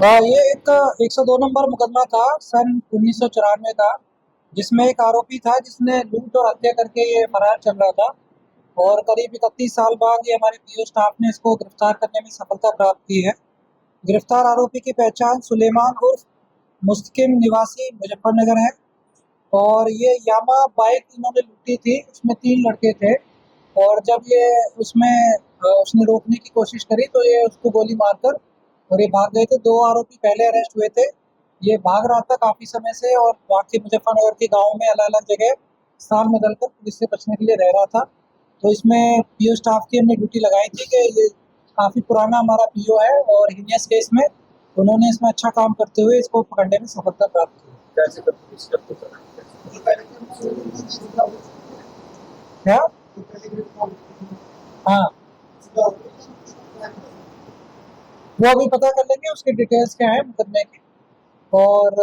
ये एक 102 नंबर मुकदमा था सन 1994 का, जिसमें एक आरोपी था जिसने लूट और हत्या करके ये फरार चल रहा था। और करीब 31 साल बाद ये हमारे पीओ स्टाफ ने इसको गिरफ्तार करने में सफलता प्राप्त की है। गिरफ्तार आरोपी की पहचान सुलेमान उर्फ मुस्तकिम निवासी मुजफ्फरनगर है। और ये यामा बाइक इन्होंने लूटी थी, उसमें 3 लड़के थे। और जब ये उसने रोकने की कोशिश करी तो ये उसको गोली मारकर और ये भाग गए थे। 2 आरोपी पहले अरेस्ट हुए थे। ये भाग रहा था काफ़ी समय से और बाकी मुजफ्फरनगर के गाँव में अलग-अलग जगह स्थान बदलकर पुलिस से बचने के लिए रह रहा था। तो इसमें पीओ स्टाफ की हमने ड्यूटी लगाई थी कि ये काफ़ी पुराना हमारा पीओ है और हीनियस केस में उन्होंने इसमें अच्छा काम करते हुए इसको पकड़ने में सफलता प्राप्त की। कैसे कर पुलिस करते कर क्या? हाँ, वो अभी पता कर लेंगे उसकी डिटेल्स क्या है मुकदमे की। और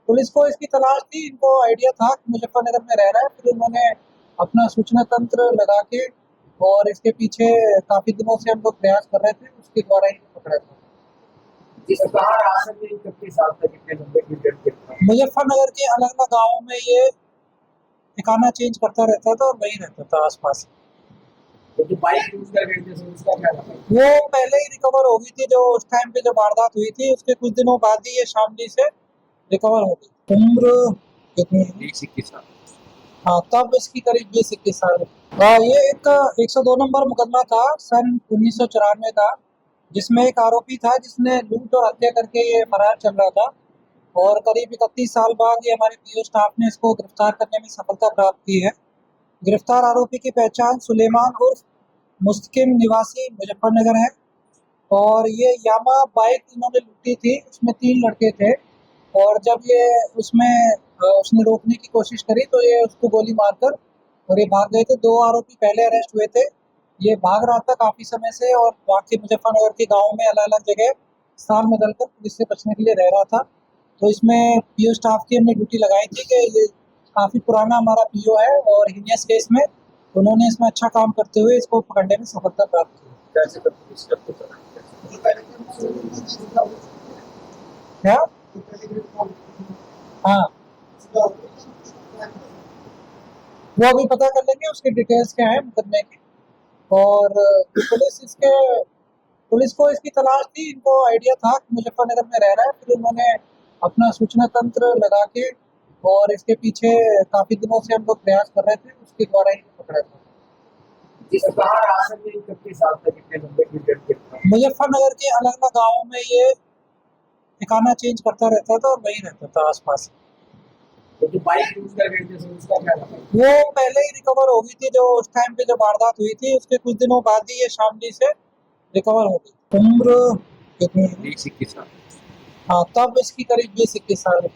पुलिस को इसकी तलाश थी, इनको आइडिया था कि मुजफ्फरनगर में रह रहा है, फिर उन्होंने अपना सूचना तंत्र लगा के और इसके पीछे काफी दिनों से हम लोग प्रयास कर रहे थे, उसके द्वारा ही पकड़ा था। जिस कहाँ राशन में 31 साल तक इतने लंबे पीरियड के मुजफ्फरनगर के अलग अलग गाँवों में ये ठिकाना चेंज करता रहता था और वहीं रहता था आसपास। तो जो बाइक यूज कर रहे थे उसका क्या नाम है? वो पहले ही रिकवर हो गई थी, जो उस टाइम पे जो वारदात हुई थी उसके कुछ दिनों बाद ही ये शामली से रिकवर हो गई। उम्र कितनी है? 20-21 साल। हाँ, तब इसकी करीब 20-21 साल। ये एक 102 नंबर मुकदमा था सन 1994 का, जिसमें एक आरोपी था जिसने लूट और हत्या करके ये फरार चल रहा था। और करीब 31 साल बाद ये हमारे पीओ स्टाफ ने इसको गिरफ्तार करने में सफलता प्राप्त की है। गिरफ्तार आरोपी की पहचान सुलेमान उर्फ मुस्तकिम निवासी मुजफ्फरनगर है। और ये यामा बाइक इन्होंने लूटी थी, उसमें 3 लड़के थे। और जब उसने रोकने की कोशिश करी तो ये उसको गोली मारकर और ये भाग गए थे। 2 आरोपी पहले अरेस्ट हुए थे। ये भाग रहा था काफ़ी समय से और बाकी मुजफ्फरनगर के गाँव में अलग-अलग जगह स्थान बदलकर पुलिस से बचने के लिए रह रहा था। तो इसमें पीओ स्टाफ की हमने ड्यूटी लगाई थी कि ये काफ़ी पुराना हमारा पीओ है और हीनियस केस में उन्होंने इसमें अच्छा काम करते हुए इसको पकड़ने में सफलता प्राप्त की। कैसे कर पुलिस करते कर क्या? हाँ, वो अभी पता कर लेंगे उसकी डिटेल्स क्या है मुकदमे की। और पुलिस को इसकी तलाश थी, इनको आइडिया था कि मुजफ्फरनगर में रह रहा है, फिर उन्होंने अपना सूचना तंत्र लगा के और इसके पीछे काफी दिनों से हम लोग प्रयास कर रहे थे, उसके द्वारा ही पकड़ा था। जिस कहाँ राशन में 31 साल तक इतने लंबे पीरियड के मुजफ्फरनगर के अलग अलग गाँवों में ये ठिकाना चेंज करता रहता था और वहीं रहता था आसपास। तो जो बाइक यूज कर रहे थे उसका क्या नाम है? वो पहले ही रिकवर हो गई थी, जो उस टाइम पे जो वारदात हुई थी उसके कुछ दिनों बाद ही ये शामली से रिकवर हो गई। उम्र कितनी है? 20-21 साल। हाँ, तब इसकी करीब 20-21 साल।